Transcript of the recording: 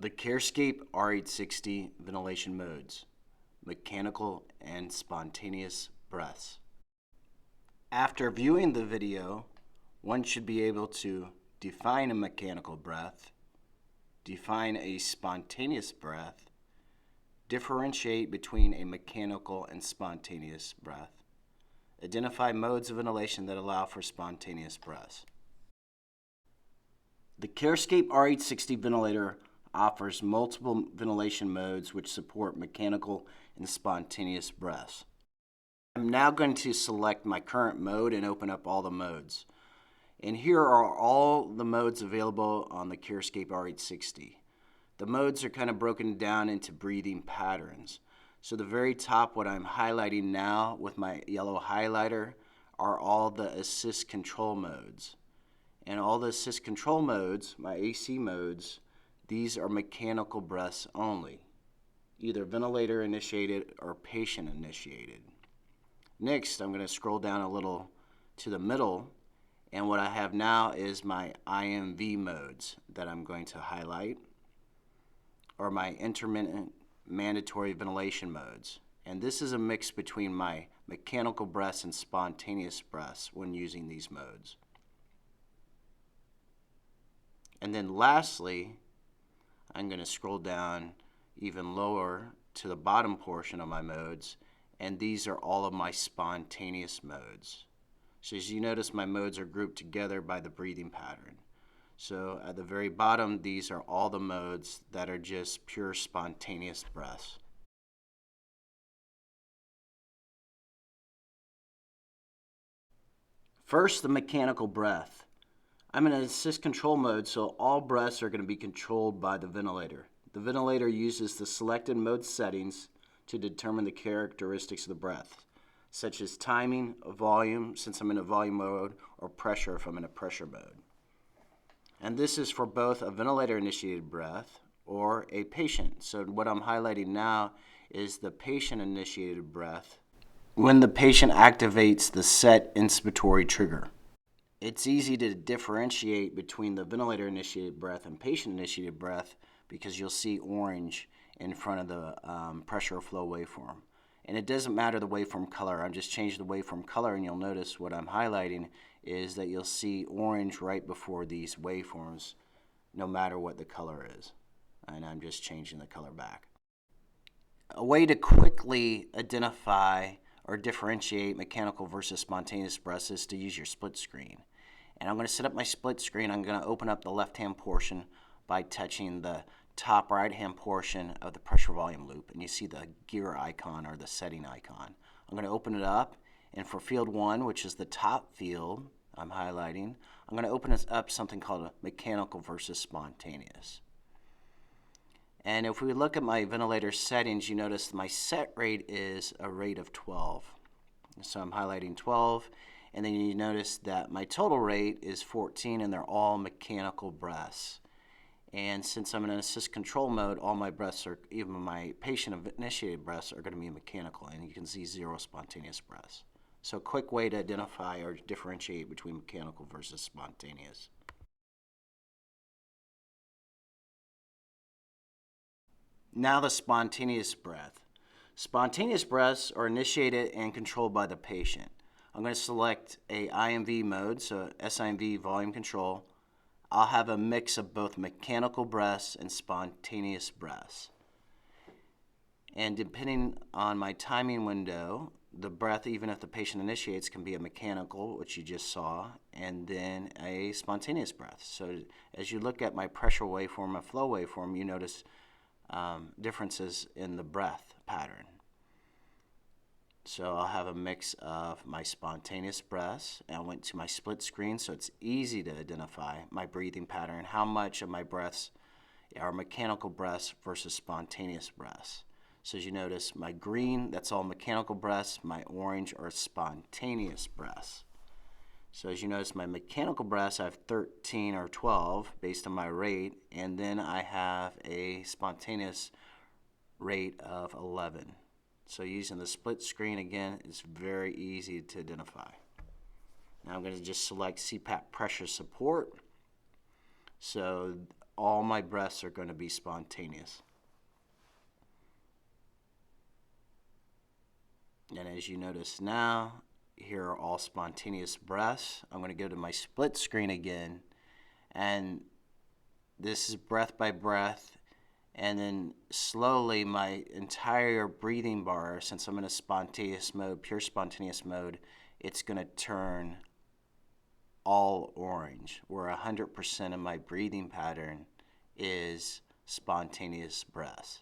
The CareScape R860 ventilation modes, mechanical and spontaneous breaths. After viewing the video, one should be able to define a mechanical breath, define a spontaneous breath, differentiate between a mechanical and spontaneous breath, identify modes of ventilation that allow for spontaneous breaths. The CareScape R860 ventilator offers multiple ventilation modes which support mechanical and spontaneous breaths. I'm now going to select my current mode and open up all the modes. And here are all the modes available on the CareScape R860. The modes are kind of broken down into breathing patterns. So the very top, what I'm highlighting now with my yellow highlighter, are all the assist control modes. And all the assist control modes, my AC modes, these are mechanical breaths only, either ventilator initiated or patient initiated. Next, I'm going to scroll down a little to the middle, and what I have now is my IMV modes that I'm going to highlight, or my intermittent mandatory ventilation modes. And this is a mix between my mechanical breaths and spontaneous breaths when using these modes. And then lastly, I'm going to scroll down even lower to the bottom portion of my modes, and these are all of my spontaneous modes. So as you notice, my modes are grouped together by the breathing pattern. So at the very bottom, these are all the modes that are just pure spontaneous breaths. First, the mechanical breath. I'm in an assist control mode, so all breaths are going to be controlled by the ventilator. The ventilator uses the selected mode settings to determine the characteristics of the breath, such as timing, volume, since I'm in a volume mode, or pressure if I'm in a pressure mode. And this is for both a ventilator-initiated breath or a patient. So what I'm highlighting now is the patient-initiated breath when the patient activates the set inspiratory trigger. It's easy to differentiate between the ventilator-initiated breath and patient-initiated breath because you'll see orange in front of the pressure flow waveform. And it doesn't matter the waveform color. I'm just changing the waveform color, and you'll notice what I'm highlighting is that you'll see orange right before these waveforms, no matter what the color is. And I'm just changing the color back. A way to quickly identify or differentiate mechanical versus spontaneous breaths is to use your split screen. And I'm going to set up my split screen. I'm going to open up the left-hand portion by touching the top right-hand portion of the pressure volume loop, and you see the gear icon or the setting icon. I'm going to open it up, and for field 1, which is the top field I'm highlighting, I'm going to open up something called a mechanical versus spontaneous. And if we look at my ventilator settings, you notice my set rate is a rate of 12. So I'm highlighting 12, and then you notice that my total rate is 14, and they're all mechanical breaths. And since I'm in an assist control mode, all my breaths are, even my patient-initiated breaths, are going to be mechanical, and you can see 0 spontaneous breaths. So a quick way to identify or differentiate between mechanical versus spontaneous. Now the spontaneous breath. Spontaneous breaths are initiated and controlled by the patient. I'm going to select a IMV mode, so SIMV volume control. I'll have a mix of both mechanical breaths and spontaneous breaths. And depending on my timing window, the breath, even if the patient initiates, can be a mechanical, which you just saw, and then a spontaneous breath. So as you look at my pressure waveform and flow waveform, you notice differences in the breath pattern. So I'll have a mix of my spontaneous breaths, and I went to my split screen so it's easy to identify my breathing pattern, how much of my breaths are mechanical breaths versus spontaneous breaths. So as you notice, my green, that's all mechanical breaths, my orange are spontaneous breaths. So as you notice, my mechanical breaths, I have 13 or 12 based on my rate, and then I have a spontaneous rate of 11. So using the split screen again, it's very easy to identify. Now I'm going to just select CPAP pressure support. So all my breaths are going to be spontaneous. And as you notice now, here are all spontaneous breaths. I'm going to go to my split screen again, and this is breath by breath, and then slowly my entire breathing bar, since I'm in a spontaneous mode, pure spontaneous mode, it's going to turn all orange, where 100% of my breathing pattern is spontaneous breaths.